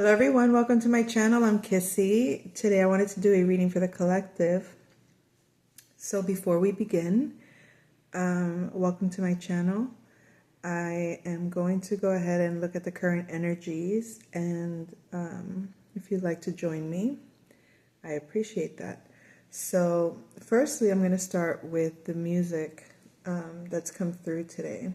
Hello everyone, welcome to my channel. I'm Kissy. Today I wanted to do a reading for the collective. So before we begin, welcome to my channel. I am going to go ahead and look at the current energies, and if you'd like to join me, I appreciate that. So firstly, I'm going to start with the music that's come through today.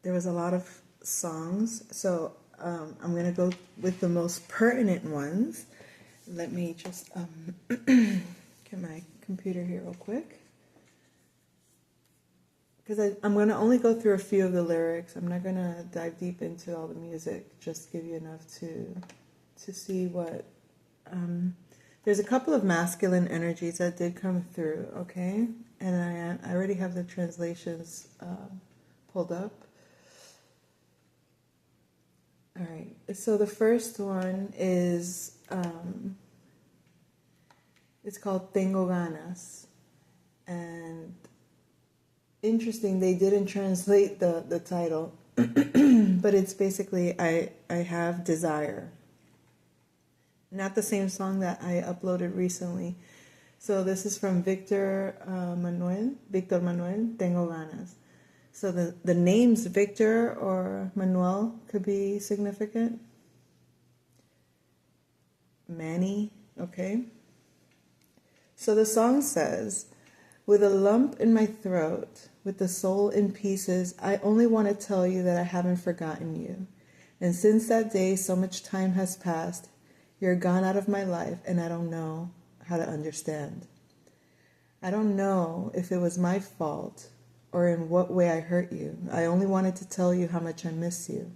There was a lot of songs, so I'm going to go with the most pertinent ones. Let me just get my computer here real quick, because I'm going to only go through a few of the lyrics. I'm not going to dive deep into all the music, just give you enough to see what... there's a couple of masculine energies that did come through, okay? And I already have the translations pulled up. All right, so the first one is, it's called Tengo Ganas. And interesting, they didn't translate the title, but it's basically, I have desire. Not the same song that I uploaded recently. So this is from Victor Manuel, Tengo Ganas. So the names Victor or Manuel could be significant. Manny, okay. So the song says, with a lump in my throat, with the soul in pieces, I only want to tell you that I haven't forgotten you. And since that day, so much time has passed. You're gone out of my life, and I don't know how to understand. I don't know if it was my fault or in what way I hurt you. I only wanted to tell you how much I miss you.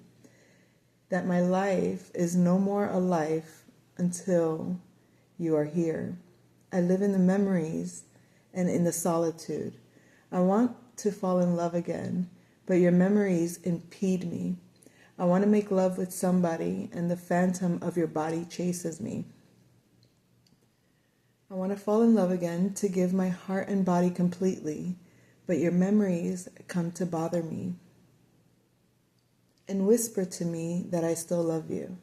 That my life is no more a life until you are here. I live in the memories and in the solitude. I want to fall in love again, but your memories impede me. I want to make love with somebody, and the phantom of your body chases me. I want to fall in love again, to give my heart and body completely, but your memories come to bother me and whisper to me that I still love you.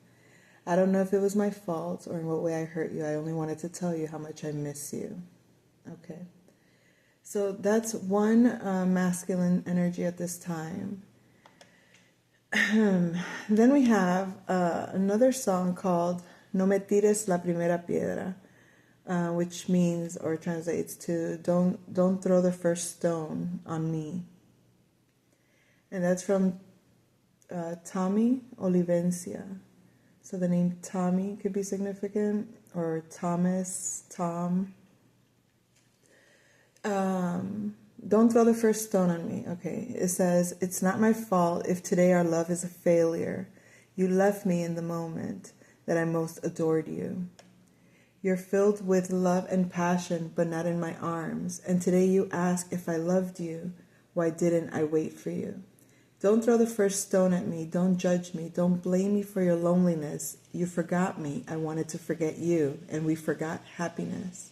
I don't know if it was my fault or in what way I hurt you. I only wanted to tell you how much I miss you. Okay. So that's one masculine energy at this time. Then we have another song called No me tires la primera piedra, which means or translates to don't throw the first stone on me. And that's from Tommy Olivencia. So the name Tommy could be significant, or Thomas, Tom. Don't throw the first stone on me. Okay, it says, it's not my fault if today our love is a failure. You left me in the moment that I most adored you. You're filled with love and passion, but not in my arms. And today you ask if I loved you. Why didn't I wait for you? Don't throw the first stone at me. Don't judge me. Don't blame me for your loneliness. You forgot me. I wanted to forget you, and we forgot happiness.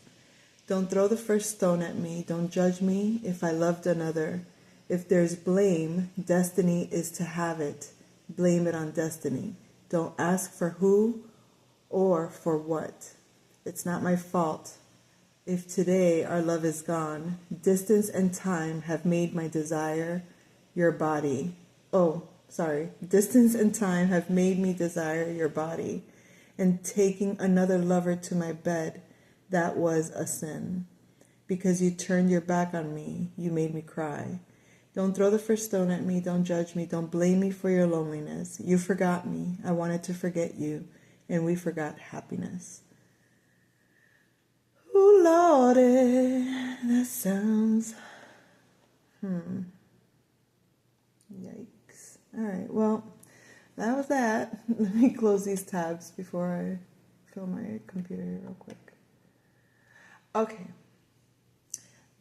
Don't throw the first stone at me. Don't judge me if I loved another. If there's blame, destiny is to have it. Blame it on destiny. Don't ask for who or for what. It's not my fault if today our love is gone. Distance and time have made my desire your body. Distance and time have made me desire your body. And taking another lover to my bed, that was a sin. Because you turned your back on me, you made me cry. Don't throw the first stone at me, don't judge me, don't blame me for your loneliness. You forgot me, I wanted to forget you, and we forgot happiness. Ooh, Lordy, that sounds... Yikes. All right, well, that was that. Let me close these tabs before I fill my computer here real quick. Okay.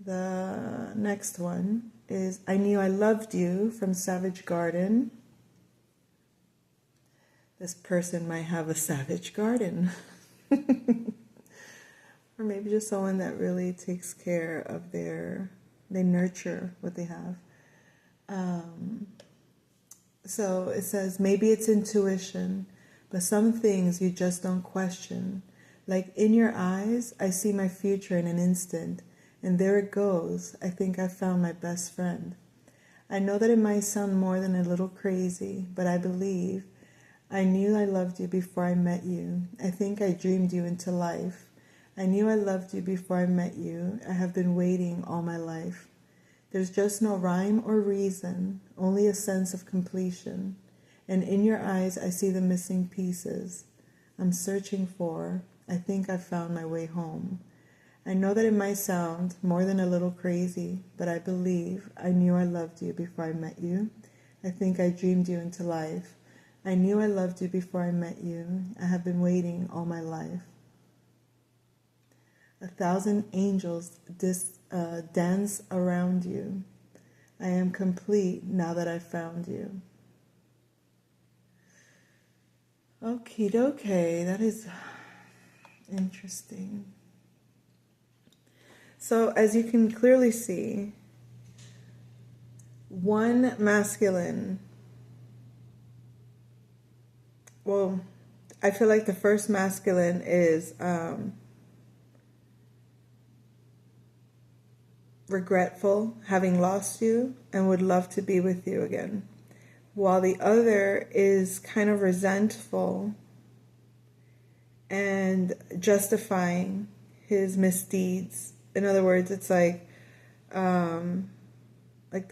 The next one is I Knew I Loved You from Savage Garden. This person might have a savage garden. Or maybe just someone that really takes care of they nurture what they have. So it says, maybe it's intuition, but some things you just don't question. Like in your eyes, I see my future in an instant, and there it goes. I think I found my best friend. I know that it might sound more than a little crazy, but I believe I knew I loved you before I met you. I think I dreamed you into life. I knew I loved you before I met you. I have been waiting all my life. There's just no rhyme or reason, only a sense of completion. And in your eyes, I see the missing pieces I'm searching for. I think I found my way home. I know that it might sound more than a little crazy, but I believe I knew I loved you before I met you. I think I dreamed you into life. I knew I loved you before I met you. I have been waiting all my life. 1,000 angels dance around you. I am complete now that I found you. Okie dokie, that is interesting. So as you can clearly see, one masculine, well, I feel like the first masculine is regretful, having lost you, and would love to be with you again. While the other is kind of resentful and justifying his misdeeds. In other words, it's like the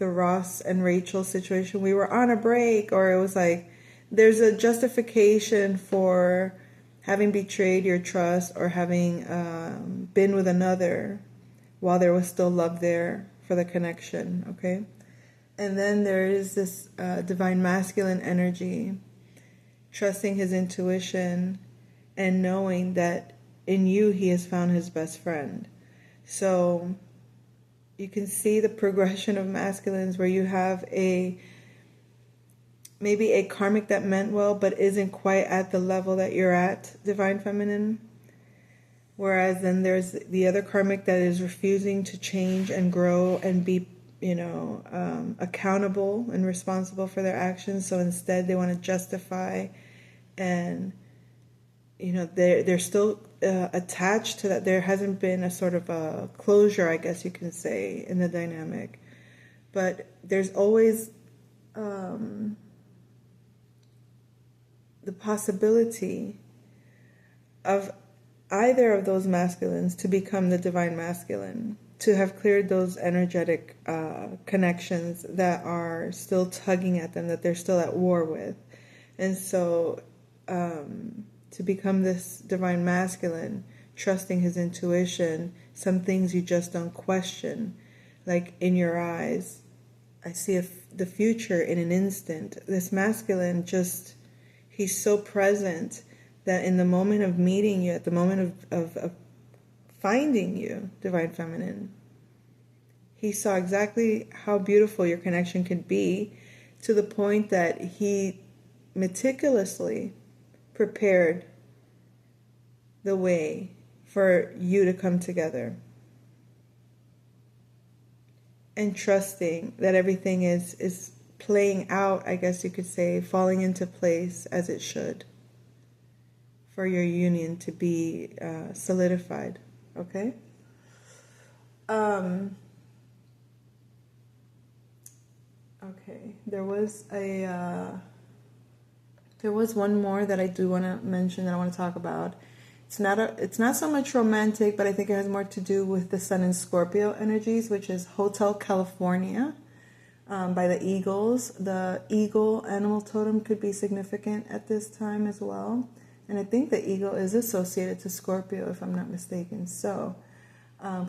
Ross and Rachel situation. We were on a break, or it was like there's a justification for having betrayed your trust or having been with another while there was still love there for the connection, okay? And then there is this divine masculine energy, trusting his intuition and knowing that in you he has found his best friend. So you can see the progression of masculines where you have maybe a karmic that meant well but isn't quite at the level that you're at, divine feminine. Whereas then there's the other karmic that is refusing to change and grow and be, accountable and responsible for their actions. So instead they want to justify and, they're still attached to that. There hasn't been a sort of a closure, I guess you can say, in the dynamic. But there's always the possibility of either of those masculines to become the divine masculine, to have cleared those energetic connections that are still tugging at them, that they're still at war with. And so to become this divine masculine, trusting his intuition, some things you just don't question. Like in your eyes, I see the future in an instant. This masculine he's so present that in the moment of meeting you, at the moment of finding you, divine feminine, he saw exactly how beautiful your connection could be, to the point that he meticulously prepared the way for you to come together. And trusting that everything is playing out, I guess you could say, falling into place as it should, for your union to be solidified. Okay? Okay, there was one more that I do want to mention, that I want to talk about. It's not so much romantic, but I think it has more to do with the Sun and Scorpio energies, which is Hotel California by the Eagles. The eagle animal totem could be significant at this time as well. And I think the eagle is associated to Scorpio, if I'm not mistaken. So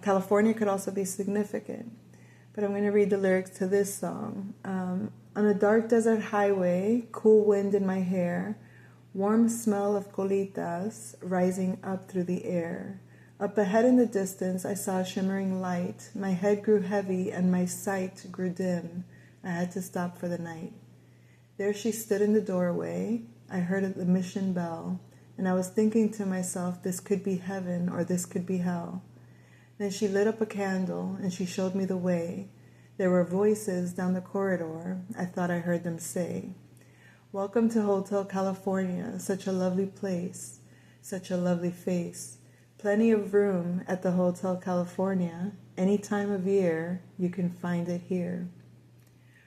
California could also be significant. But I'm going to read the lyrics to this song. On a dark desert highway, cool wind in my hair, warm smell of colitas rising up through the air. Up ahead in the distance, I saw a shimmering light. My head grew heavy and my sight grew dim. I had to stop for the night. There she stood in the doorway. I heard the mission bell, and I was thinking to myself, this could be heaven or this could be hell. Then she lit up a candle and she showed me the way. There were voices down the corridor. I thought I heard them say, Welcome to Hotel California. Such a lovely place. Such a lovely face. Plenty of room at the Hotel California. Any time of year, you can find it here.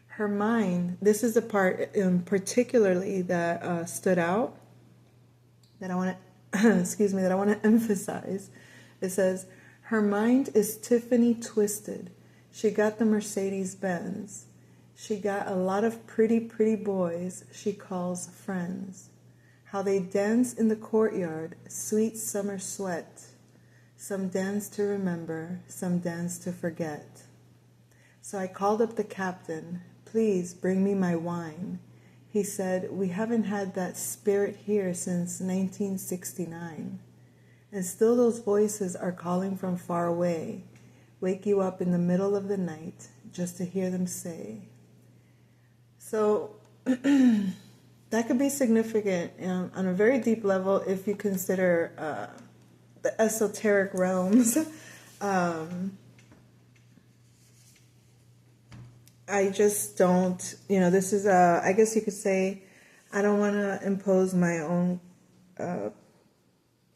Her mind, this is the part particularly that stood out, that I want to, excuse me, that I want to emphasize. It says, her mind is Tiffany twisted. She got the Mercedes Benz. She got a lot of pretty, pretty boys she calls friends. How they dance in the courtyard, sweet summer sweat. Some dance to remember, some dance to forget. So I called up the captain, please bring me my wine. He said, we haven't had that spirit here since 1969. And still those voices are calling from far away, wake you up in the middle of the night just to hear them say. So that could be significant on a very deep level if you consider the esoteric realms. I just don't, this is, I guess you could say, I don't want to impose my own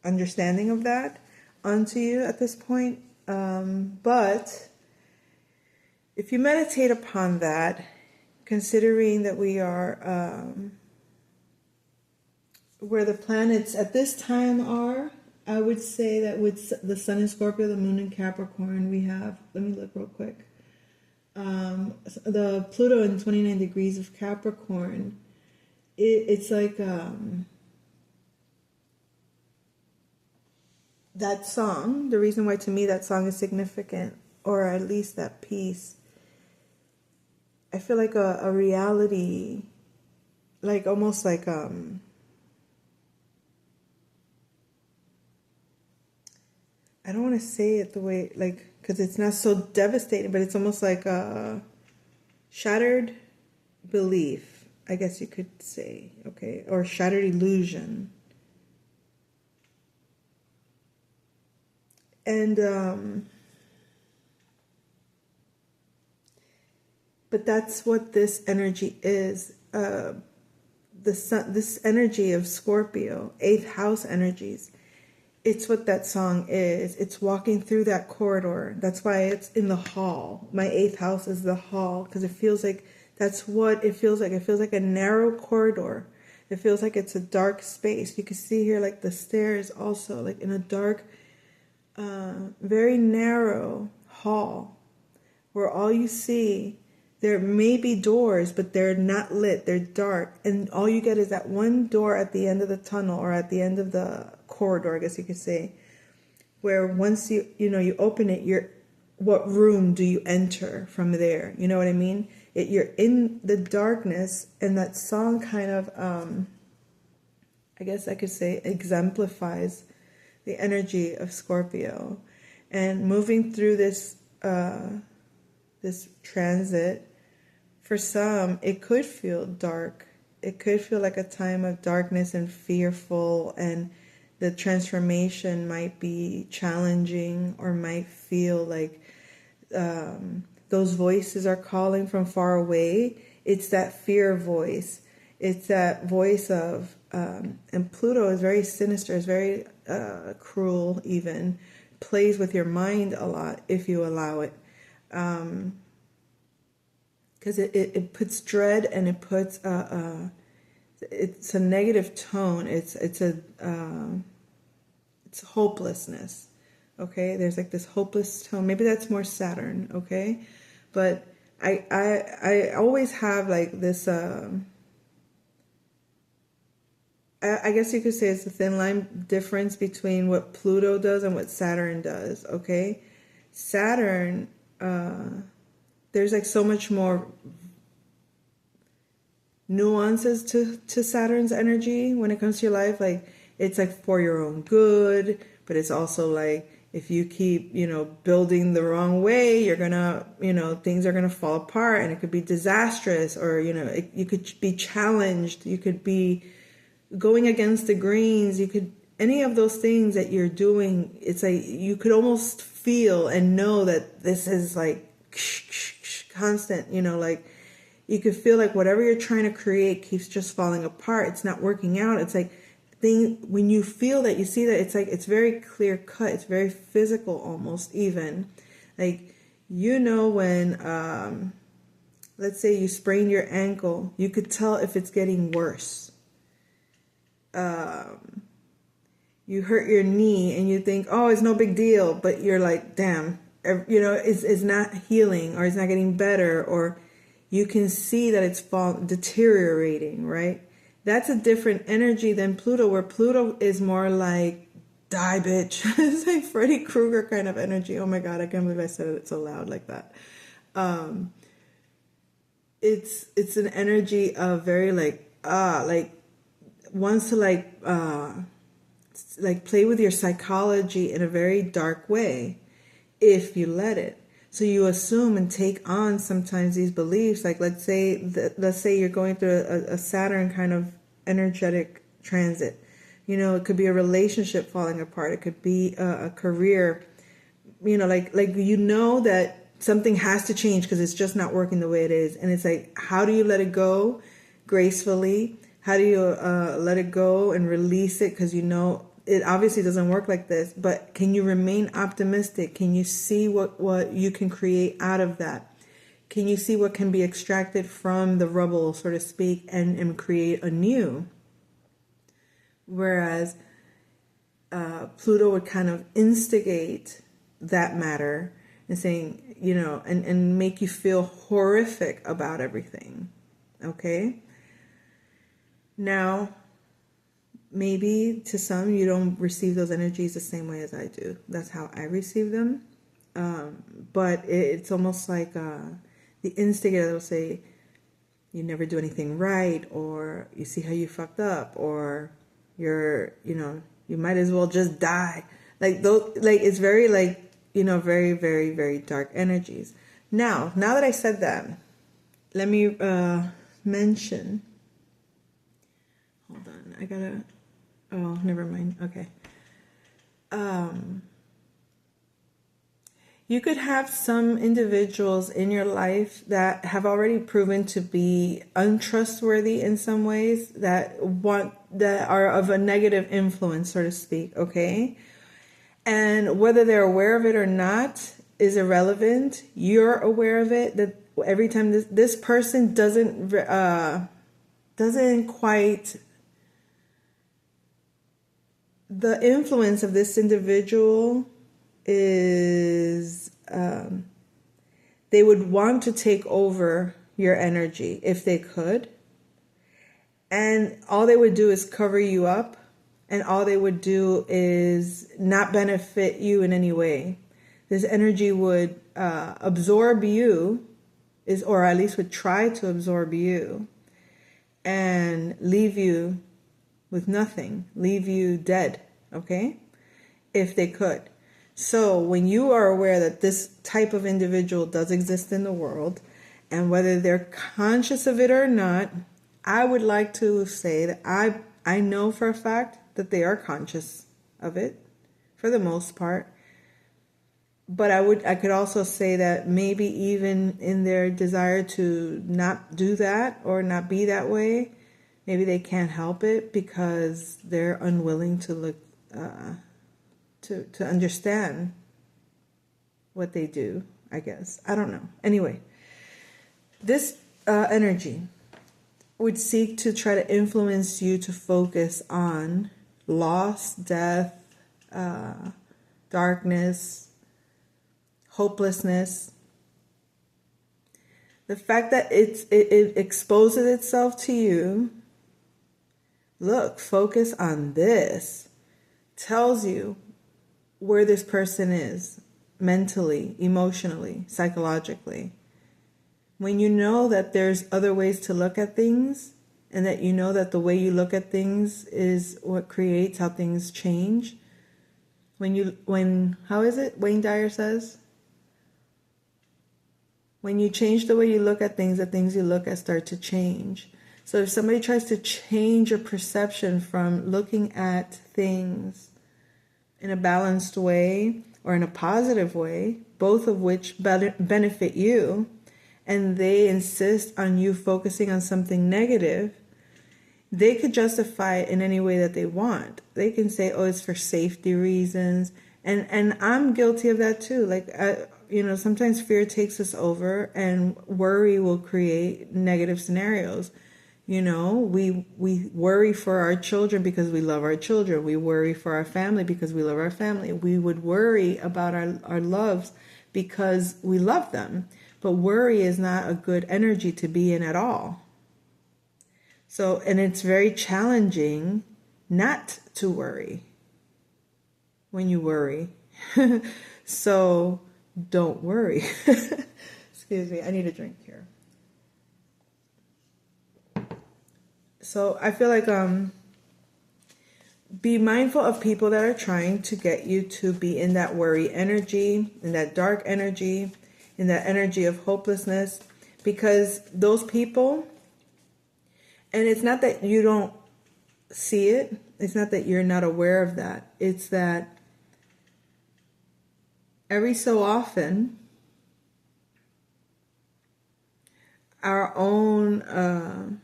understanding of that onto you at this point. But if you meditate upon that, considering that we are where the planets at this time are, I would say that with the Sun in Scorpio, the Moon in Capricorn, we have, let me look real quick, the Pluto in 29 degrees of Capricorn. It's like that song, the reason why to me that song is significant, or at least that piece, I feel like a reality, like almost like I don't want to say it the way, like, because it's not so devastating, but it's almost like a shattered belief, I guess you could say, okay, or shattered illusion. And but that's what this energy is. The sun, this energy of Scorpio, 8th house energies. It's what that song is. It's walking through that corridor. That's why it's in the hall. My 8th house is the hall, because it feels like that's what it feels like. It feels like a narrow corridor. It feels like it's a dark space. You can see here like the stairs also, like in a dark, very narrow hall where all you see, there may be doors, but they're not lit. They're dark. And all you get is that one door at the end of the tunnel, or at the end of the corridor, I guess you could say, where once you open it, what room do you enter from there? You know what I mean? You're in the darkness, and that song kind of, I guess I could say, exemplifies the energy of Scorpio. And moving through this transit, for some, it could feel dark. It could feel like a time of darkness and fearful, and the transformation might be challenging, or might feel like those voices are calling from far away. It's that fear voice. It's that voice of, and Pluto is very sinister, is very cruel even, plays with your mind a lot if you allow it. Because it puts dread, and it puts it's a negative tone. It's hopelessness. Okay, there's like this hopeless tone. Maybe that's more Saturn. Okay, but I always have like this. I guess you could say it's a thin line difference between what Pluto does and what Saturn does. Okay, Saturn. There's like so much more nuances to Saturn's energy when it comes to your life. Like, it's like for your own good, but it's also like if you keep, building the wrong way, you're gonna, things are gonna fall apart, and it could be disastrous, or, you could be challenged. You could be going against the grains. You could, any of those things that you're doing, it's like you could almost feel and know that this is like constant, like You could feel like whatever you're trying to create keeps just falling apart. It's not working out. It's like when you feel that, you see that, it's like it's very clear cut. It's very physical almost even. Like, when let's say you sprain your ankle, you could tell if it's getting worse. You hurt your knee and you think, oh, it's no big deal, but you're like, damn, it's not healing, or it's not getting better, or you can see that it's deteriorating, right? That's a different energy than Pluto, where Pluto is more like, die, bitch. It's like Freddy Krueger kind of energy. Oh my God, I can't believe I said it so loud like that. It's an energy of very wants to play with your psychology in a very dark way if you let it. So you assume and take on sometimes these beliefs. Like, let's say you're going through a Saturn kind of energetic transit. It could be a relationship falling apart. It could be a career. That something has to change because it's just not working the way it is. And it's like, how do you let it go gracefully? How do you let it go and release it? Because it obviously doesn't work like this. But can you remain optimistic? Can you see what you can create out of that? Can you see what can be extracted from the rubble, so to speak, and create anew? Whereas Pluto would kind of instigate that matter and saying, and make you feel horrific about everything. Okay? Now, maybe to some, you don't receive those energies the same way as I do. That's how I receive them. But it's almost like the instigator will say, you never do anything right, or you see how you fucked up, or you might as well just die. Like those, it's very very, very, very dark energies. Now that I said that, let me mention. Hold on, oh, never mind. Okay. You could have some individuals in your life that have already proven to be untrustworthy in some ways, that are of a negative influence, so to speak, okay? And whether they're aware of it or not is irrelevant. You're aware of it, that every time this person doesn't quite, the influence of this individual is they would want to take over your energy if they could, and all they would do is cover you up, and all they would do is not benefit you in any way. This energy would absorb you, or at least would try to absorb you, and leave you with nothing, leave you dead, okay? If they could. So when you are aware that this type of individual does exist in the world, and whether they're conscious of it or not, I would like to say that I know for a fact that they are conscious of it for the most part. But I could also say that maybe even in their desire to not do that or not be that way, maybe they can't help it because they're unwilling to look to understand what they do, I guess. I don't know. Anyway, this energy would seek to try to influence you to focus on loss, death, darkness, hopelessness. The fact that it exposes itself to you, look, focus on this, tells you where this person is mentally, emotionally, psychologically. When you know that there's other ways to look at things, and that you know that the way you look at things is what creates how things change. How is it? Wayne Dyer says, when you change the way you look at things, the things you look at start to change. So if somebody tries to change your perception from looking at things in a balanced way or in a positive way, both of which benefit you, and they insist on you focusing on something negative, they could justify it in any way that they want. They can say, oh, it's for safety reasons. And I'm guilty of that too. Like, sometimes fear takes us over and worry will create negative scenarios. We worry for our children because we love our children. We worry for our family because we love our family. We would worry about our loves because we love them. But worry is not a good energy to be in at all. So, and it's very challenging not to worry when you worry. So don't worry. Excuse me, I need a drink here. So I feel like be mindful of people that are trying to get you to be in that worry energy, in that dark energy, in that energy of hopelessness, because those people, and it's not that you don't see it, it's not that you're not aware of that, it's that every so often our own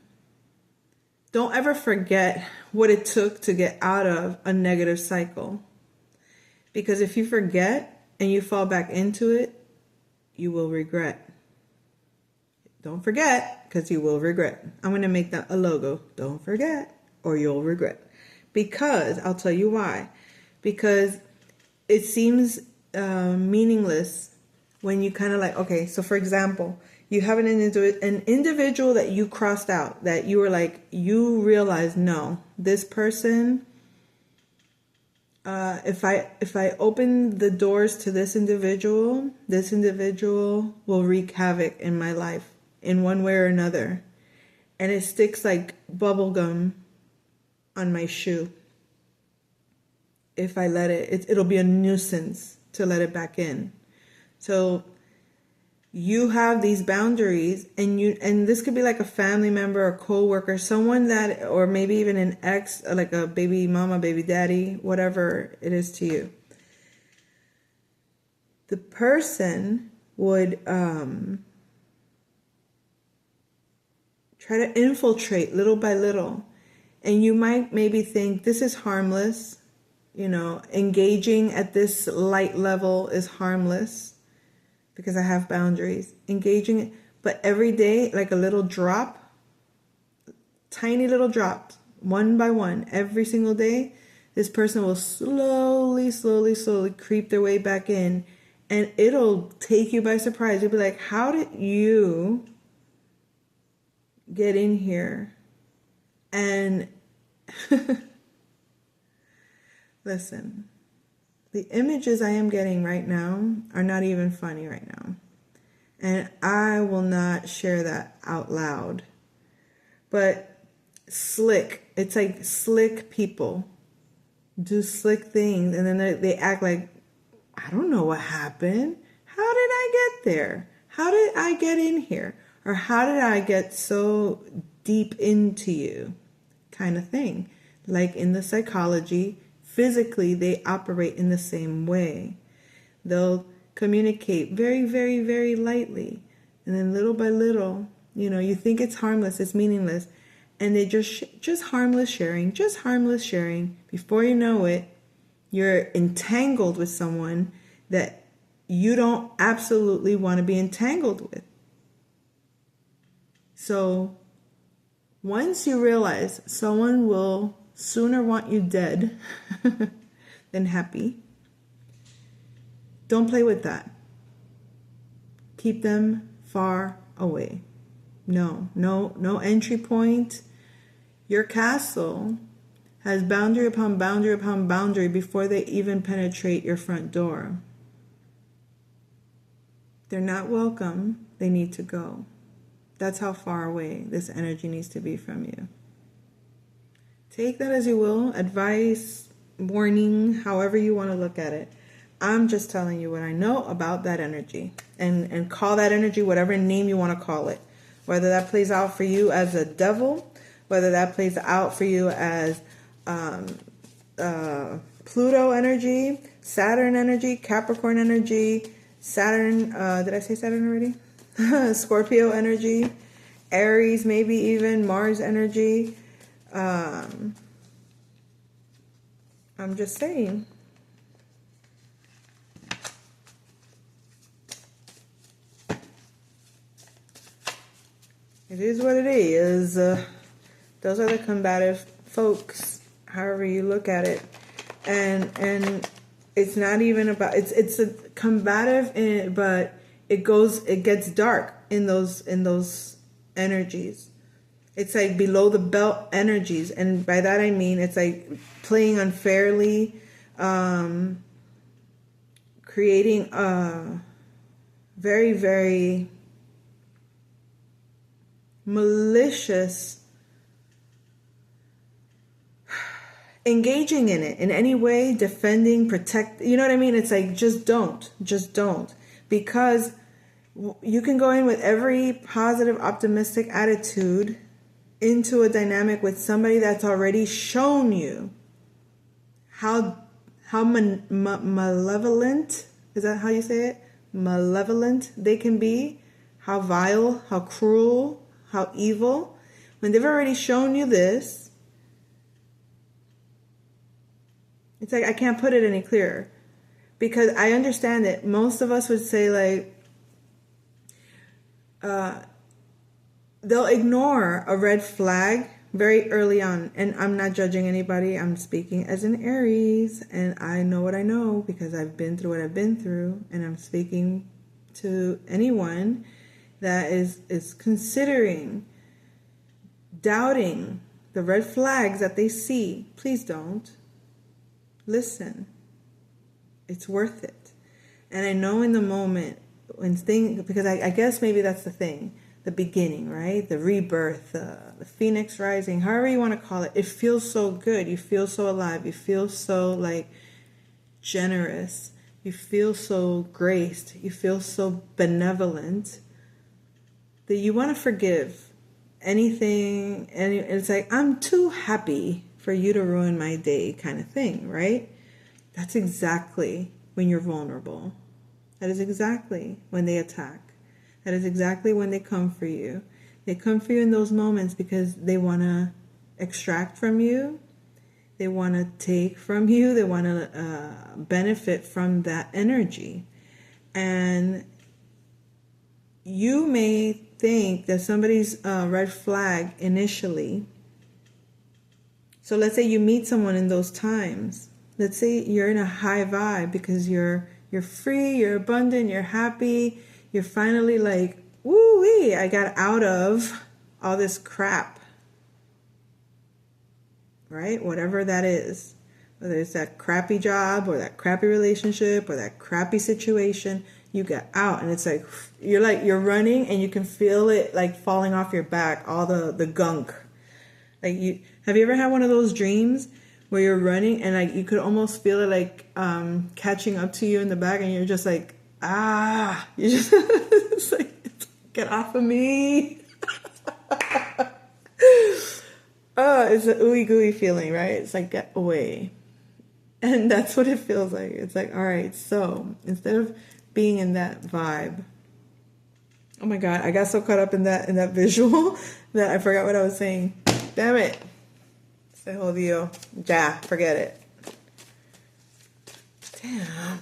don't ever forget what it took to get out of a negative cycle. Because if you forget and you fall back into it, you will regret. Don't forget, because you will regret. I'm going to make that a logo. Don't forget, or you'll regret. Because, I'll tell you why. Because it seems meaningless when you kind of like, okay, so for example, you have an individual that you crossed out, that you were like, you realize, no, this person, if I open the doors to this individual will wreak havoc in my life in one way or another. And it sticks like bubble gum on my shoe. If I let it'll be a nuisance to let it back in. So you have these boundaries, and this could be like a family member, a co-worker, someone that, or maybe even an ex, like a baby mama, baby daddy, whatever it is to you. The person would try to infiltrate little by little, and you might maybe think this is harmless, engaging at this light level is harmless, because I have boundaries, engaging, but every day, like a little drop, tiny little drops, one by one, every single day, this person will slowly creep their way back in, and it'll take you by surprise. You'll be like, how did you get in here? And listen, the images I am getting right now are not even funny right now. And I will not share that out loud. But slick, it's like slick people do slick things, and then they act like, I don't know what happened. How did I get there? How did I get in here? Or how did I get so deep into you? Kind of thing. Like in the psychology, physically, they operate in the same way. They'll communicate very, very, very lightly. And then little by little, you think it's harmless, it's meaningless. And they just harmless sharing. Before you know it, you're entangled with someone that you don't absolutely want to be entangled with. So once you realize someone will sooner want you dead than happy, don't play with that. Keep them far away. No entry point. Your castle has boundary upon boundary upon boundary before they even penetrate your front door. They're not welcome. They need to go. That's how far away this energy needs to be from you. Take that as you will, advice, warning, however you want to look at it. I'm just telling you what I know about that energy, and call that energy whatever name you want to call it. Whether that plays out for you as a devil, whether that plays out for you as Pluto energy, Saturn energy, Capricorn energy, Saturn, did I say Saturn already? Scorpio energy, Aries, maybe even Mars energy. I'm just saying. It is what it is. Those are the combative folks, however you look at it. And it's not even about, it's a combative, but it gets dark in those energies. It's like below the belt energies, and by that I mean it's like playing unfairly, creating a very, very malicious, engaging in it in any way, defending, protect, you know what I mean? It's like, just don't, because you can go in with every positive, optimistic attitude into a dynamic with somebody that's already shown you how malevolent, is that how you say it? Malevolent they can be, how vile, how cruel, how evil. When they've already shown you this, it's like, I can't put it any clearer, because I understand that most of us would say like, they'll ignore a red flag very early on. And I'm not judging anybody. I'm speaking as an Aries, and I know what I know because I've been through what I've been through. And I'm speaking to anyone that is considering doubting the red flags that they see. Please don't. Listen. It's worth it. And I know in the moment when things, because I guess maybe that's the thing, the beginning, right? The rebirth, the phoenix rising, however you want to call it. It feels so good. You feel so alive. You feel so like generous. You feel so graced. You feel so benevolent that you want to forgive anything. And it's like, I'm too happy for you to ruin my day kind of thing, right? That's exactly when you're vulnerable. That is exactly when they attack. That is exactly when they come for you. They come for you in those moments because they want to extract from you. They want to take from you. They want to benefit from that energy. And you may think that somebody's red flag initially. So let's say you meet someone in those times. Let's say you're in a high vibe because you're free, you're abundant, you're happy. You're finally like, woo-wee, I got out of all this crap, right? Whatever that is, whether it's that crappy job or that crappy relationship or that crappy situation, you got out, and it's like you're running and you can feel it like falling off your back, all the gunk. Like, have you ever had one of those dreams where you're running and like you could almost feel it like catching up to you in the back, and you're just like, you just it's like, get off of me. It's an ooey gooey feeling, right? It's like, get away. And that's what it feels like. It's like, all right, so instead of being in that vibe, oh my God, I got so caught up in that visual that I forgot what I was saying. Damn it. Se jodió. Ya, forget it. Damn.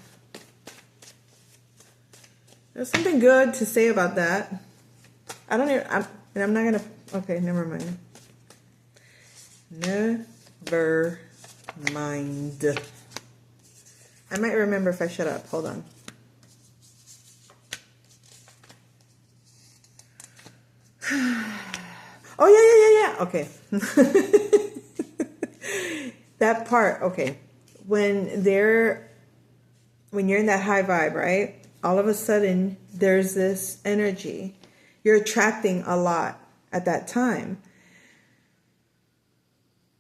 There's something good to say about that. I'm not gonna, okay, never mind. Never mind. I might remember if I shut up. Hold on. Oh, yeah. Okay. That part, okay. When you're in that high vibe, right? All of a sudden, there's this energy. You're attracting a lot at that time.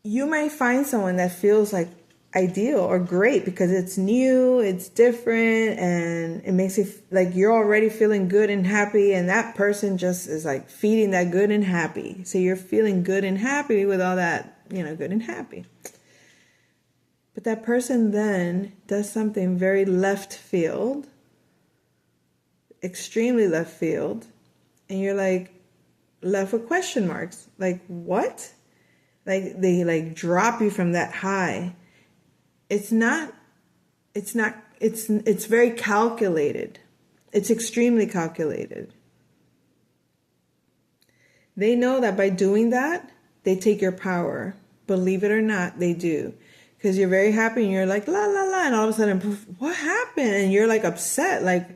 You might find someone that feels like ideal or great because it's new, it's different, and it makes it like you're already feeling good and happy, and that person just is like feeding that good and happy. So you're feeling good and happy with all that, good and happy. But that person then does something very left field, extremely left field, And you're like left with question marks. Like, what? Like, they like drop you from that high. It's very calculated. It's extremely calculated. They know that by doing that, they take your power. Believe it or not, they do. Because you're very happy and you're like, la, la, la. And all of a sudden, poof, what happened? And you're like upset. Like,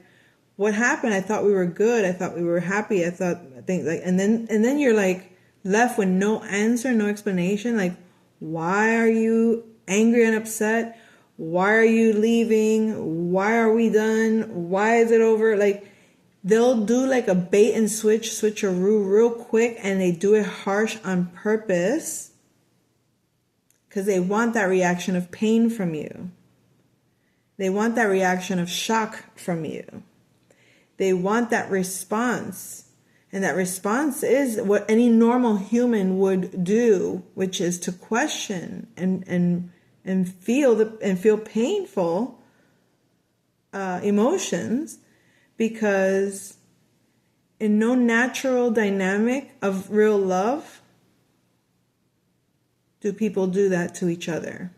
what happened? I thought we were good. I thought we were happy. I think like, and then you're like left with no answer, no explanation. Like, why are you angry and upset? Why are you leaving? Why are we done? Why is it over? Like, they'll do like a bait and switcheroo real quick, and they do it harsh on purpose because they want that reaction of pain from you. They want that reaction of shock from you. They want that response. And that response is what any normal human would do, which is to question and feel painful emotions, because in no natural dynamic of real love do people do that to each other.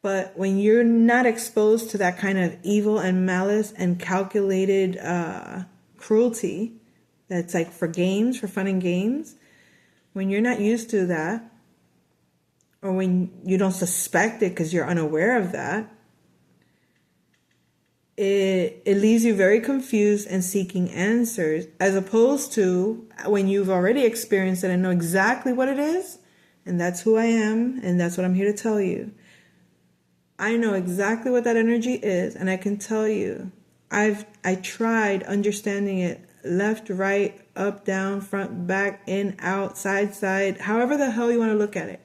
But when you're not exposed to that kind of evil and malice and calculated cruelty, that's like for games, for fun and games, when you're not used to that, or when you don't suspect it because you're unaware of that, it leaves you very confused and seeking answers, as opposed to when you've already experienced it and know exactly what it is, and that's who I am, and that's what I'm here to tell you. I know exactly what that energy is, and I can tell you, I tried understanding it left, right, up, down, front, back, in, out, side, however the hell you want to look at it.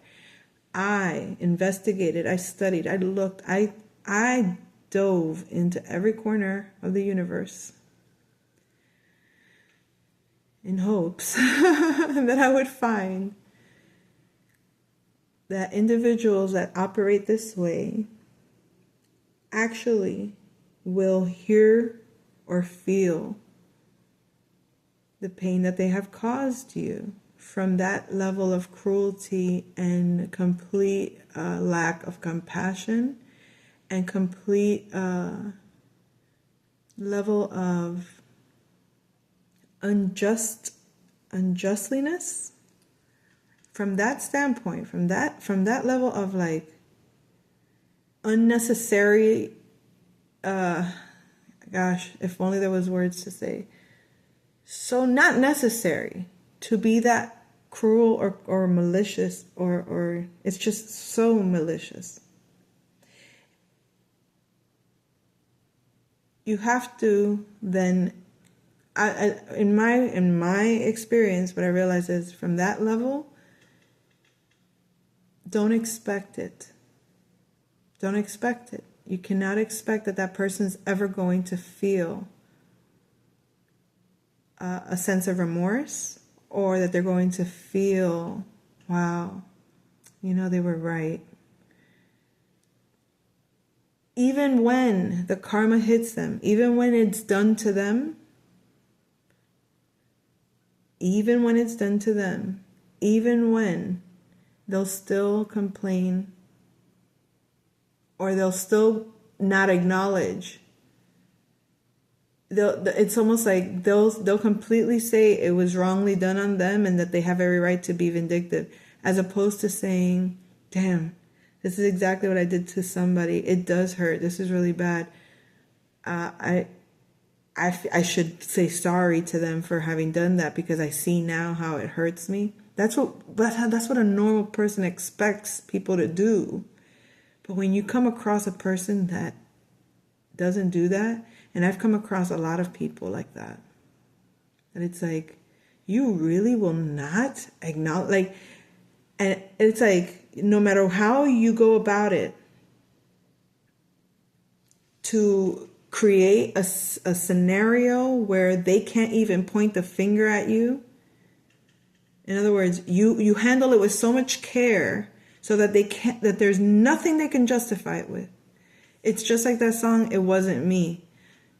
I investigated, I studied, I looked, I dove into every corner of the universe in hopes that I would find that individuals that operate this way actually will hear or feel the pain that they have caused you from that level of cruelty and complete lack of compassion and complete level of unjustliness. From that standpoint, from that level of like unnecessary, gosh, if only there was words to say, so not necessary to be that cruel or malicious, or it's just so malicious. You have to then, in my experience, what I realize is from that level, don't expect it. Don't expect it. You cannot expect that person's ever going to feel a sense of remorse, or that they're going to feel, wow, they were right. Even when the karma hits them, even when it's done to them, even when they'll still complain, or they'll still not acknowledge. It's almost like they'll completely say it was wrongly done on them and that they have every right to be vindictive, as opposed to saying, damn, this is exactly what I did to somebody. It does hurt. This is really bad. I should say sorry to them for having done that, because I see now how it hurts me. That's what a normal person expects people to do. But when you come across a person that doesn't do that, and I've come across a lot of people like that, and it's like, you really will not acknowledge, like, and it's like, no matter how you go about it to create a scenario where they can't even point the finger at you. In other words, you handle it with so much care so that that there's nothing they can justify it with. It's just like that song, It Wasn't Me.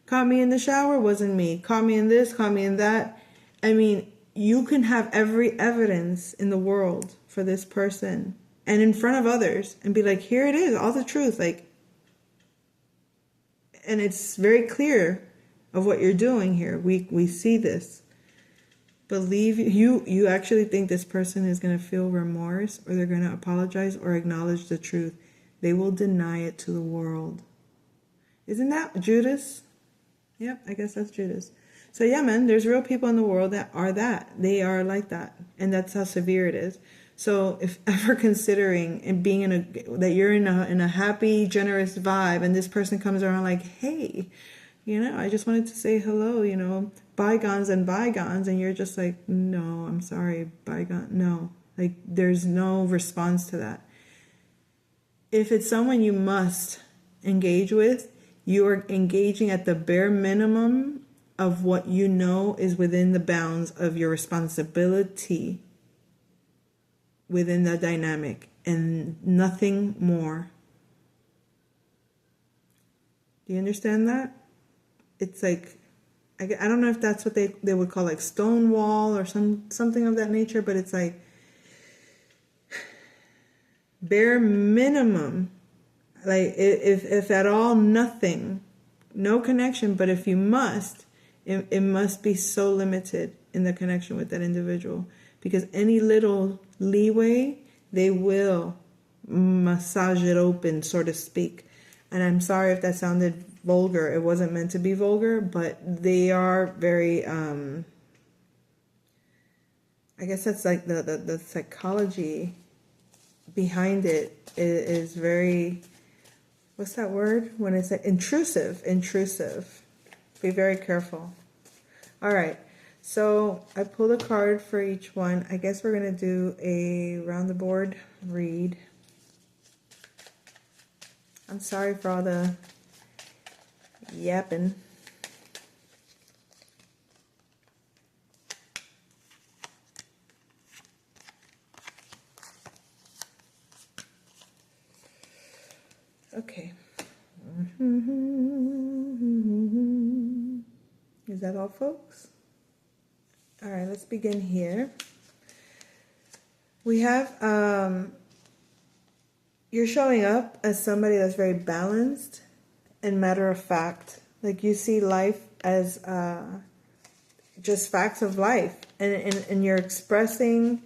Caught me in the shower, wasn't me. Caught me in this, caught me in that. I mean, you can have every evidence in the world for this person and in front of others and be like, here it is, all the truth. Like, and it's very clear of what you're doing here. We see this. Believe you actually think this person is going to feel remorse, or they're going to apologize or acknowledge the truth. They will deny it to the world. Isn't that Judas? Yep, I guess that's Judas. So yeah, man, there's real people in the world that are that. They are like that. And that's how severe it is. So if ever considering and being that you're in a happy, generous vibe, and this person comes around like, hey, I just wanted to say hello, bygones and bygones, and you're just like, no, I'm sorry, bygone, no. Like, there's no response to that. If it's someone you must engage with, you are engaging at the bare minimum of what you know is within the bounds of your responsibility within the dynamic, and nothing more. Do you understand that? It's like, I don't know if that's what they would call like stonewall or something of that nature, but it's like bare minimum, like if at all, nothing, no connection. But if you must, it must be so limited in the connection with that individual, because any little leeway, they will massage it open, so to speak. And I'm sorry if that sounded vulgar. It wasn't meant to be vulgar, but they are very, I guess that's like the psychology behind it is very, what's that word? When it's like intrusive. Be very careful. All right. So I pulled a card for each one. I guess we're going to do a round the board read. I'm sorry for all the yapping. Okay. Is that all, folks? All right, let's begin here. We have, you're showing up as somebody that's very balanced and matter of fact. Like, you see life as just facts of life, and you're expressing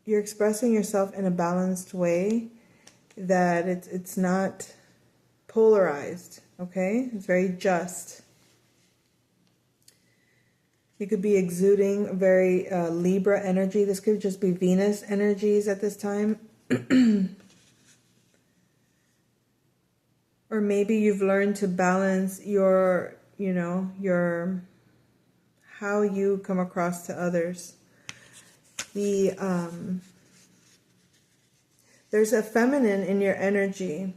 yourself in a balanced way, that it's not polarized. Okay, it's very just. You could be exuding very Libra energy. This could just be Venus energies at this time. Or maybe you've learned to balance your how you come across to others. There's a feminine in your energy.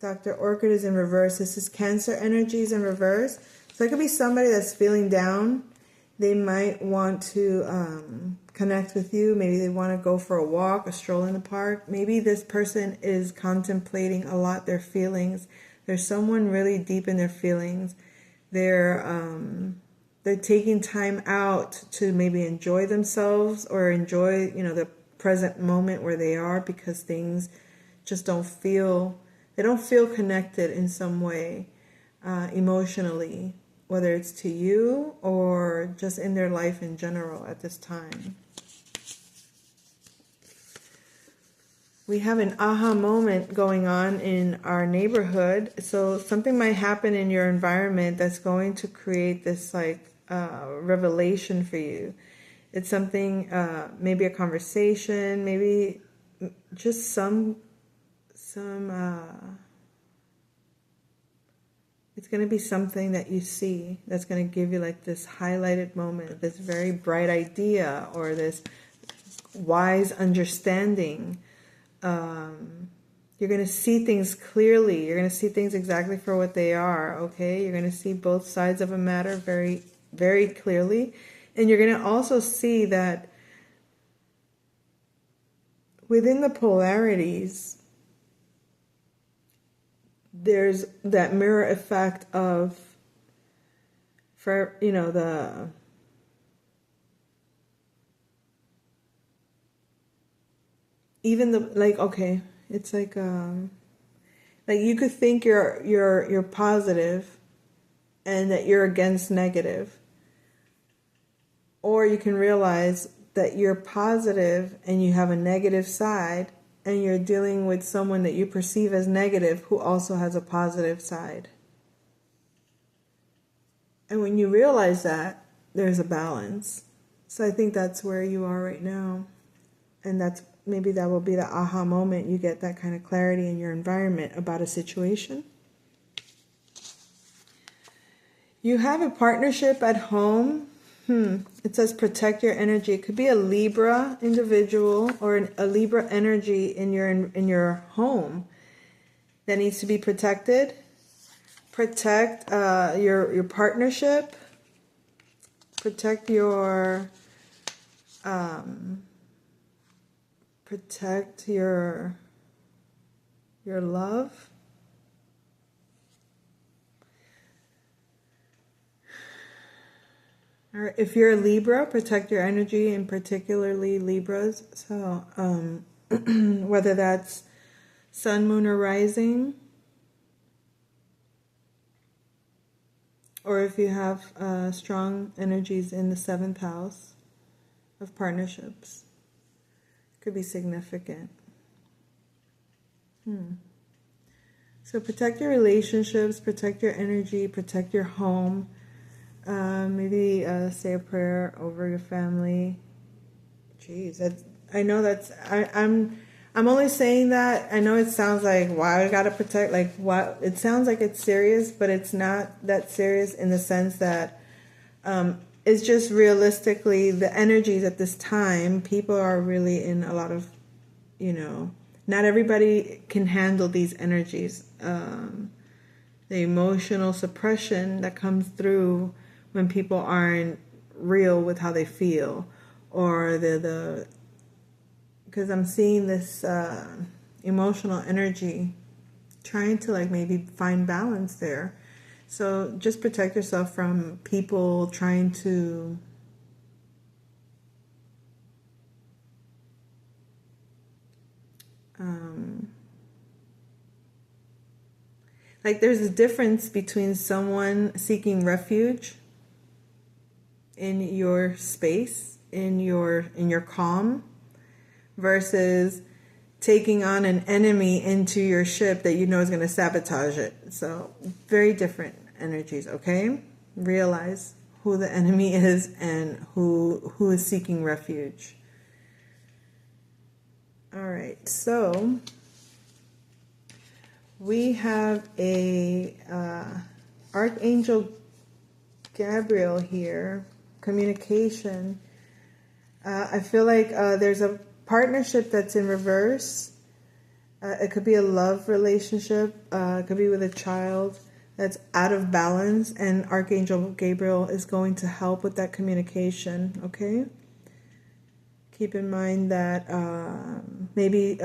Dr. Orchid is in reverse. This is Cancer energies in reverse. So it could be somebody that's feeling down. They might want to connect with you. Maybe they want to go for a walk, a stroll in the park. Maybe this person is contemplating a lot their feelings. There's someone really deep in their feelings. They're taking time out to maybe enjoy themselves, or enjoy, the present moment where they are, because things just don't feel connected in some way, emotionally, whether it's to you or just in their life in general at this time. We have an aha moment going on in our neighborhood. So something might happen in your environment that's going to create this revelation for you. It's something, maybe a conversation, maybe just some it's going to be something that you see that's going to give you like this highlighted moment, this very bright idea, or this wise understanding. You're going to see things clearly. You're going to see things exactly for what they are, okay? You're going to see both sides of a matter very, very clearly. And you're going to also see that within the polarities, there's that mirror effect of for, you know, the even the like, okay, it's like you could think you're positive and that you're against negative, or you can realize that you're positive and you have a negative side, and you're dealing with someone that you perceive as negative who also has a positive side. And when you realize that, there's a balance. So I think that's where you are right now. And that's maybe that will be the aha moment. You get that kind of clarity in your environment about a situation. You have a partnership at home. It says protect your energy. It could be a Libra individual or a Libra energy in your home that needs to be protected. Protect your partnership. Protect your love. Or if you're a Libra, protect your energy, and particularly Libras. So whether that's sun, moon, or rising, or if you have strong energies in the 7th house of partnerships, could be significant. So protect your relationships, protect your energy, protect your home. Maybe say a prayer over your family. Jeez, I know I'm only saying that. I know it sounds like, wow, I gotta protect, like what? It sounds like it's serious, but it's not that serious in the sense that it's just realistically the energies at this time. People are really in a lot of, not everybody can handle these energies. The emotional suppression that comes through when people aren't real with how they feel, or because I'm seeing this emotional energy trying to like maybe find balance there. So just protect yourself from people trying to like there's a difference between someone seeking refuge in your space, in your calm, versus taking on an enemy into your ship that you know is going to sabotage it. So very different energies, okay? Realize who the enemy is and who is seeking refuge. All right, so we have a Archangel Gabriel here, communication. I feel like there's a partnership that's in reverse. It could be a love relationship. It could be with a child that's out of balance, and Archangel Gabriel is going to help with that communication, okay? Keep in mind that maybe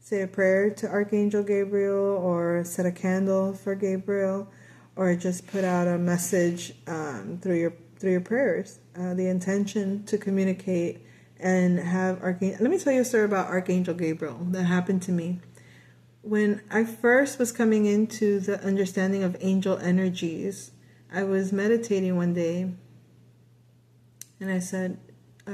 say a prayer to Archangel Gabriel, or set a candle for Gabriel, or just put out a message through your prayers. The intention to communicate and have Archangel. Let me tell you a story about Archangel Gabriel that happened to me. When I first was coming into the understanding of angel energies, I was meditating one day, and I said, I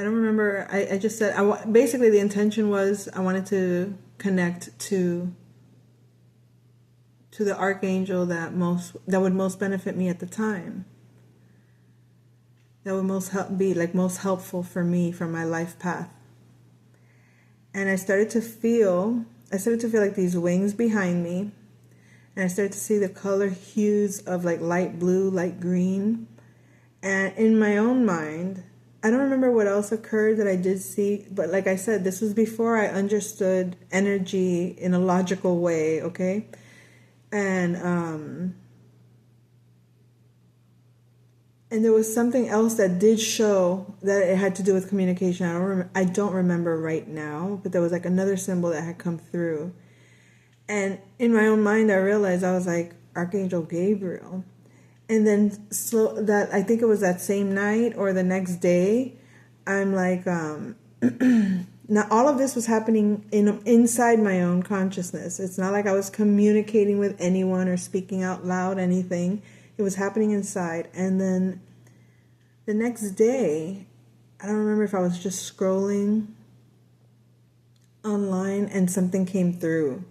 don't remember. I just said, basically the intention was I wanted to connect to the archangel that would most benefit me at the time. That would most helpful for me for my life path. And I started to feel like these wings behind me, and I started to see the color hues of like light blue, light green. And in my own mind, I don't remember what else occurred that I did see, but like I said, this was before I understood energy in a logical way, okay? And there was something else that did show that it had to do with communication. I don't remember right now, but there was like another symbol that had come through. And in my own mind, I realized, I was like, Archangel Gabriel. And then I think it was that same night or the next day, I'm like, now all of this was happening inside my own consciousness. It's not like I was communicating with anyone or speaking out loud, anything. It was happening inside. And then the next day, I don't remember if I was just scrolling online and something came through.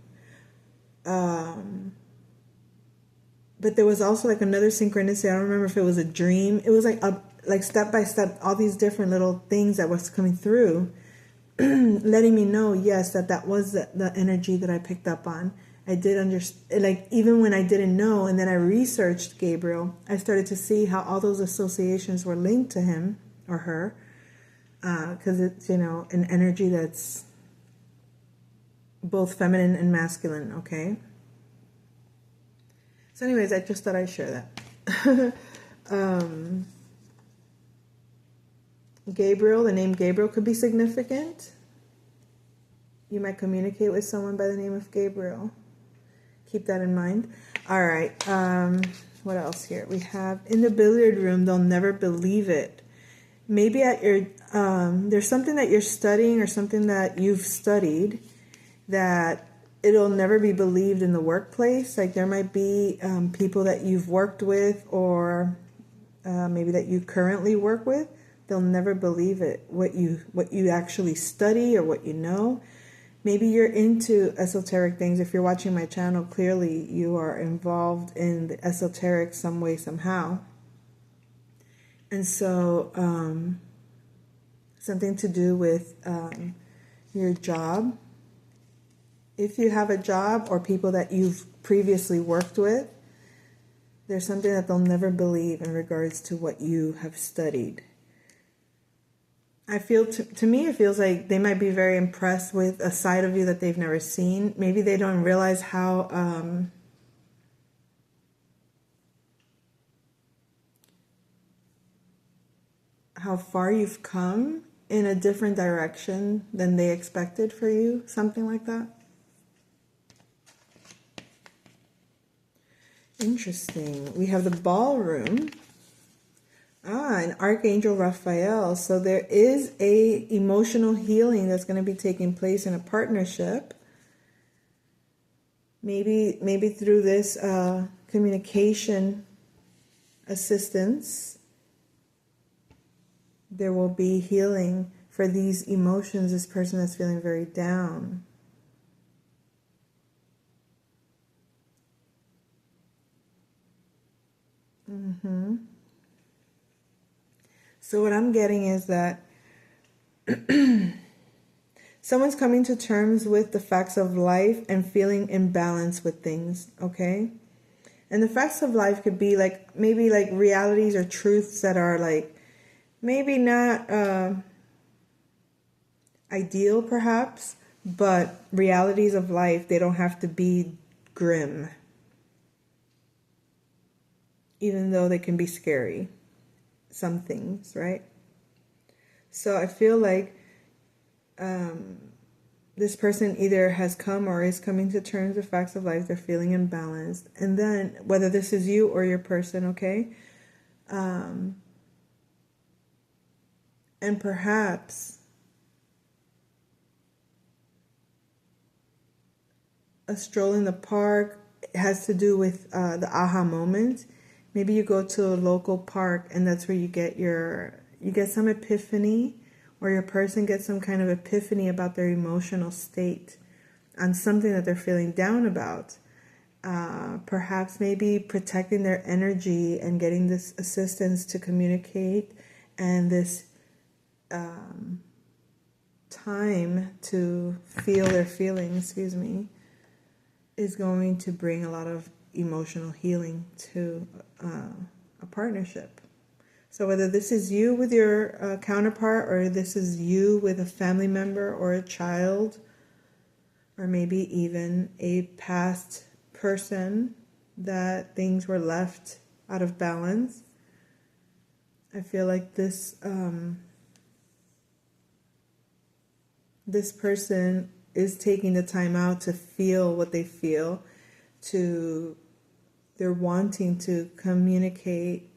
But there was also like another synchronicity. I don't remember if it was a dream. It was like step by step, all these different little things that was coming through, letting me know, yes, that was the energy that I picked up on. I did understand, like, even when I didn't know, and then I researched Gabriel, I started to see how all those associations were linked to him or her, because it's, an energy that's both feminine and masculine, okay? So anyways, I just thought I'd share that. Gabriel, the name Gabriel could be significant. You might communicate with someone by the name of Gabriel. Keep that in mind. All right. What else here? We have, in the billiard room, they'll never believe it. Maybe at your, there's something that you're studying or something that you've studied that it'll never be believed in the workplace. Like there might be people that you've worked with or maybe that you currently work with. They'll never believe it, what you actually study or what you know. Maybe you're into esoteric things. If you're watching my channel, clearly you are involved in the esoteric some way, somehow. And so something to do with your job. If you have a job or people that you've previously worked with, there's something that they'll never believe in regards to what you have studied. I feel, to me, it feels like they might be very impressed with a side of you that they've never seen. Maybe they don't realize how far you've come in a different direction than they expected for you, something like that. Interesting. We have the ballroom. And Archangel Raphael. So there is a emotional healing that's going to be taking place in a partnership. Maybe through this communication assistance, there will be healing for these emotions. This person that's feeling very down. So what I'm getting is that someone's coming to terms with the facts of life and feeling imbalanced with things, okay? And the facts of life could be like, maybe like realities or truths that are like, maybe not ideal perhaps, but realities of life, they don't have to be grim. Even though they can be scary. Some things, right? So I feel like this person either has come or is coming to terms with facts of life. They're feeling imbalanced. And then, whether this is you or your person, okay? And perhaps a stroll in the park has to do with the aha moment. Maybe you go to a local park and that's where you get some epiphany, or your person gets some kind of epiphany about their emotional state on something that they're feeling down about. Perhaps maybe protecting their energy and getting this assistance to communicate and this time to feel their feelings, is going to bring a lot of emotional healing to a partnership. So whether this is you with your counterpart, or this is you with a family member or a child, or maybe even a past person that things were left out of balance, I feel like this person is taking the time out to feel what they feel, they're wanting to communicate,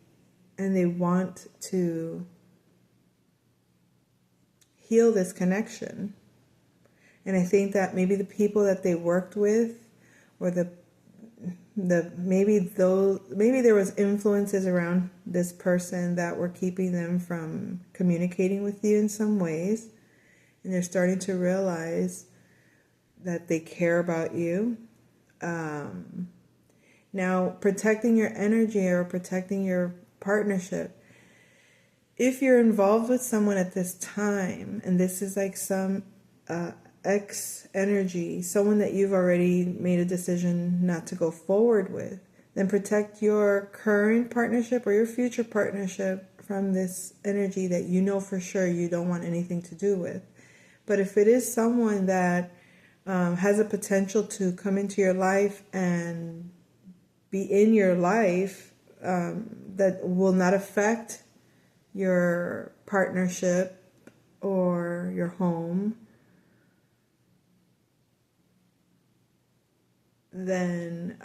and they want to heal this connection. And I think that maybe the people that they worked with, or maybe there was influences around this person that were keeping them from communicating with you in some ways, and they're starting to realize that they care about you. Now, protecting your energy or protecting your partnership. If you're involved with someone at this time, and this is like some ex energy, someone that you've already made a decision not to go forward with, then protect your current partnership or your future partnership from this energy that you know for sure you don't want anything to do with. But if it is someone that has a potential to come into your life and be in your life, that will not affect your partnership or your home, then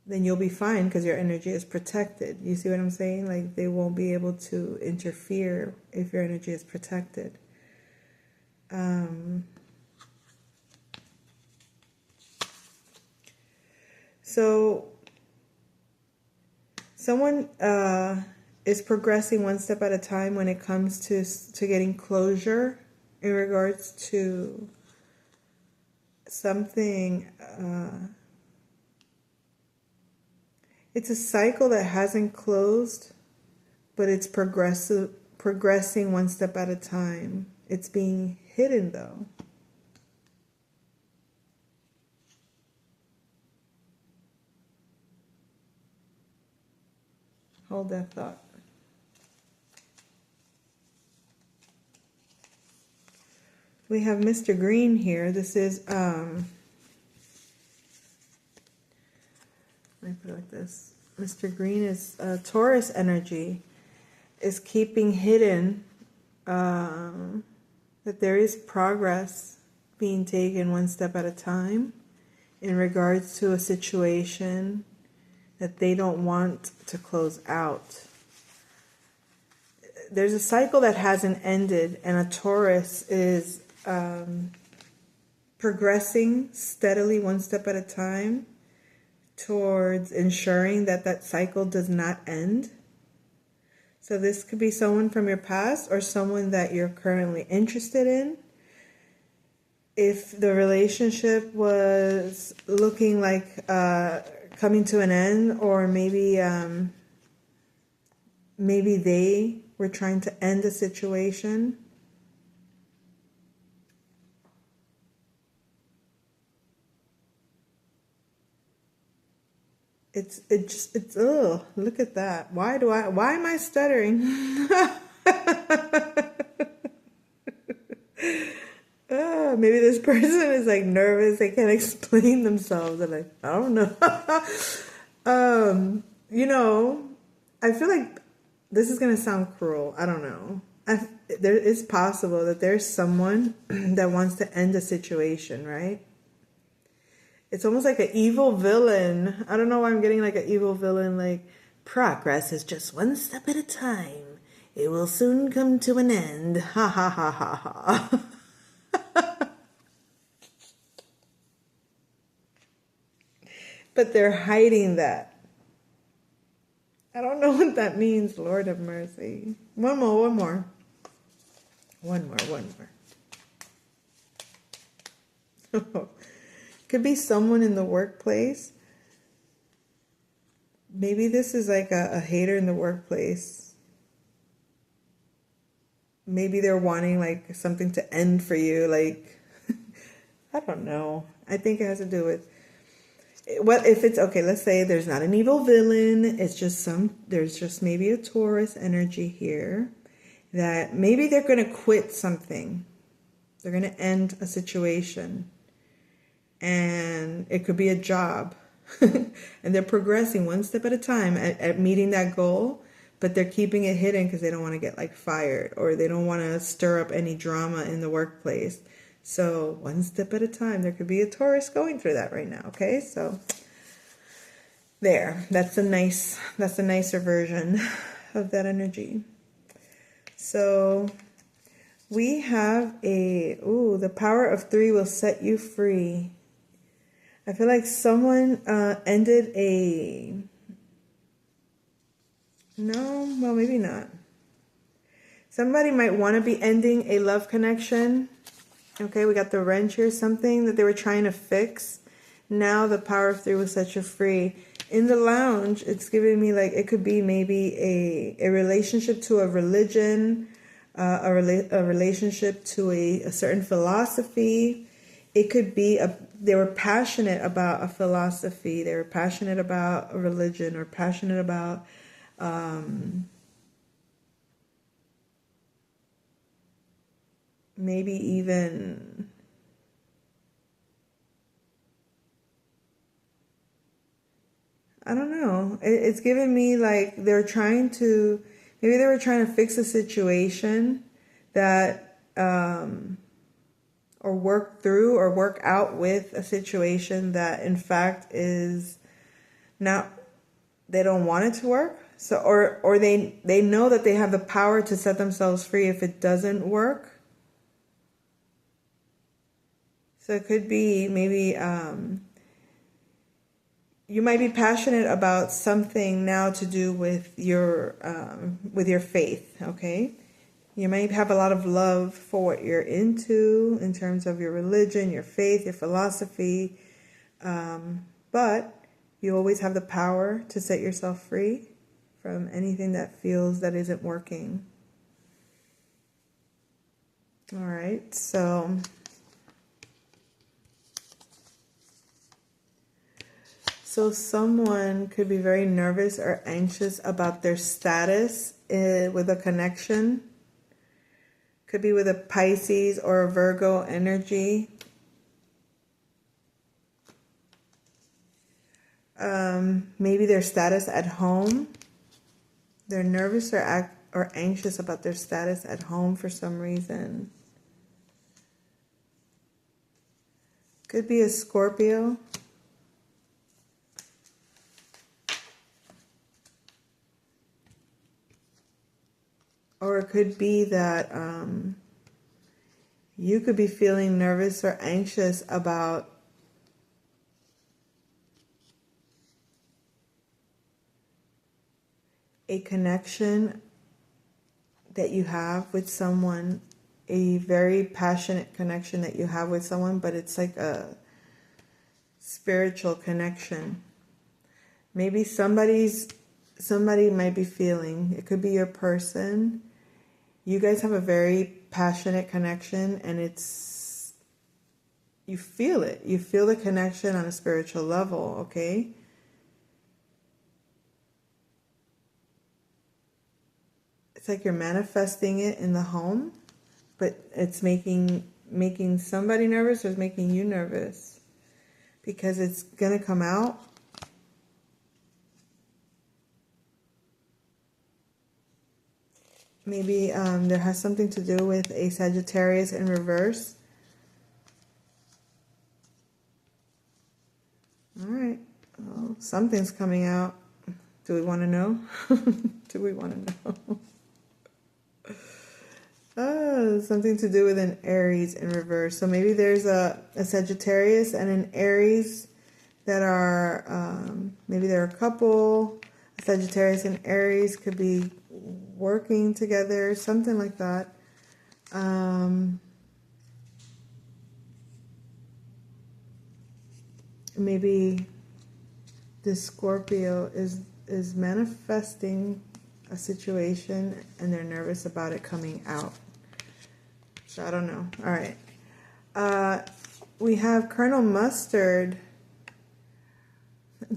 you'll be fine because your energy is protected. You see what I'm saying? Like, they won't be able to interfere if your energy is protected. So someone is progressing one step at a time when it comes to getting closure in regards to something. It's a cycle that hasn't closed, but it's progressing one step at a time. It's being hidden, though. Hold that thought. We have Mr. Green here. This is, let me put it like this. Mr. Green is Taurus energy, is keeping hidden that there is progress being taken one step at a time in regards to a situation that they don't want to close out. There's a cycle that hasn't ended, and a Taurus is progressing steadily one step at a time towards ensuring that that cycle does not end. So this could be someone from your past or someone that you're currently interested in. If the relationship was looking like coming to an end, or maybe they were trying to end a situation. It's look at that. Why am I stuttering? Maybe this person is like nervous. They can't explain themselves. They're like, I don't know. I feel like this is going to sound cruel. I don't know. It's possible that there's someone that wants to end a situation, right? It's almost like an evil villain. I don't know why I'm getting like an evil villain. Like, progress is just one step at a time. It will soon come to an end. Ha ha ha ha ha. But they're hiding that. I don't know what that means. Lord have mercy. One more. Could be someone in the workplace. Maybe this is like a hater in the workplace. Maybe they're wanting like something to end for you. Like, I don't know. I think it has to do with, what if it's okay, let's say there's not an evil villain, it's just there's just maybe a Taurus energy here that maybe they're going to quit something. They're going to end a situation. And it could be a job. And they're progressing one step at a time at meeting that goal. but they're keeping it hidden because they don't want to get like fired, or they don't want to stir up any drama in the workplace. So one step at a time. There could be a Taurus going through that right now. Okay, so there. That's a nicer version of that energy. So we have the power of 3 will set you free. I feel like someone ended no, well, maybe not. Somebody might want to be ending a love connection. Okay, we got the wrench here, something that they were trying to fix. Now the power of 3 will set you free. In the lounge, it's giving me like it could be maybe a relationship to a religion, a relationship to a certain philosophy. It could be they were passionate about a philosophy. They were passionate about a religion, or passionate about maybe even I don't know. It's giving me like maybe they were trying to fix a situation that, or work through or work out with a situation that in fact is not, they don't want it to work. So, or they know that they have the power to set themselves free if it doesn't work. So it could be maybe, you might be passionate about something now to do with your faith, okay? You might have a lot of love for what you're into in terms of your religion, your faith, your philosophy, but you always have the power to set yourself free from anything that feels that isn't working. All right, so someone could be very nervous or anxious about their status with a connection. Could be with a Pisces or a Virgo energy. Maybe their status at home. They're nervous or anxious about their status at home for some reason. Could be a Scorpio. Or it could be that you could be feeling nervous or anxious about a connection that you have with someone, a very passionate connection that you have with someone, but it's like a spiritual connection. Maybe somebody might be feeling, it could be your person. You guys have a very passionate connection, and you feel it. You feel the connection on a spiritual level, okay? It's like you're manifesting it in the home, but it's making somebody nervous, or it's making you nervous because it's going to come out. Maybe there has something to do with a Sagittarius in reverse. All right. Well, something's coming out. Do we want to know? Do we want to know? Something to do with an Aries in reverse. So maybe there's a Sagittarius and an Aries that are, maybe they're a couple. A Sagittarius and Aries could be working together, something like that. Maybe this Scorpio is manifesting a situation and they're nervous about it coming out. So I don't know. All right. We have Colonel Mustard,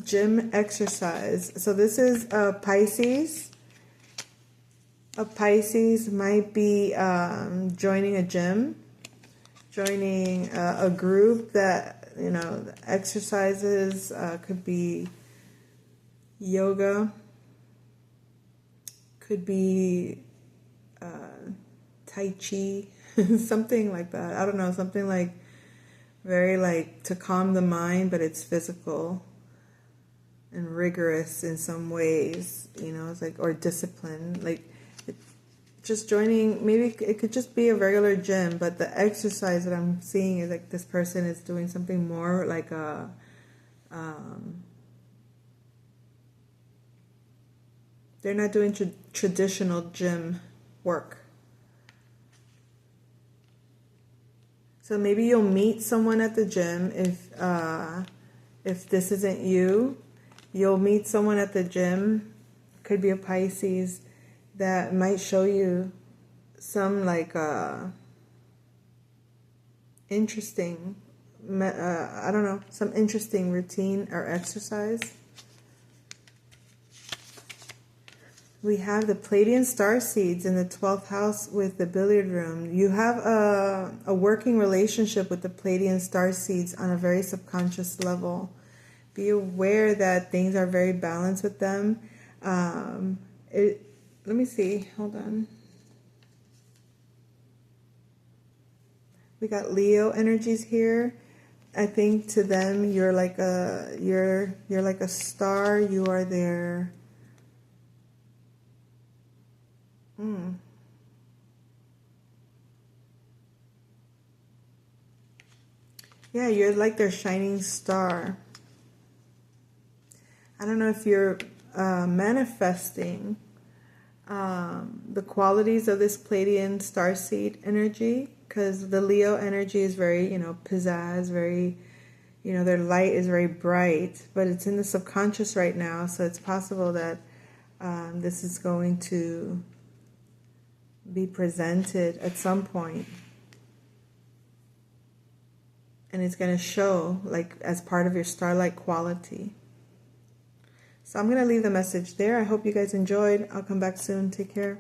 gym exercise. So this is Pisces. A Pisces might be joining a gym, joining a group that, exercises, could be yoga. Could be Tai Chi, something like that. I don't know, something like very like to calm the mind, but it's physical and rigorous in some ways, you know, it's like, or discipline, like just joining, maybe it could just be a regular gym, but the exercise that I'm seeing is like this person is doing something more like a, they're not doing traditional gym work. So maybe you'll meet someone at the gym if this isn't you. You'll meet someone at the gym, could be a Pisces, that might show you some like interesting, I don't know, some interesting routine or exercise. We have the Pleiadian star seeds in the 12th house with the billiard room. You have a working relationship with the Pleiadian star seeds on a very subconscious level. Be aware that things are very balanced with them. Let me see. Hold on. We got Leo energies here. I think to them you're like you're like a star. You are their yeah, you're like their shining star. I don't know if you're manifesting the qualities of this Pleiadian starseed energy, because the Leo energy is very, you know, pizzazz, very, you know, their light is very bright, but it's in the subconscious right now, so it's possible that this is going to be presented at some point, and it's going to show like as part of your starlight quality. So I'm going to leave the message there. I hope you guys enjoyed. I'll come back soon. Take care.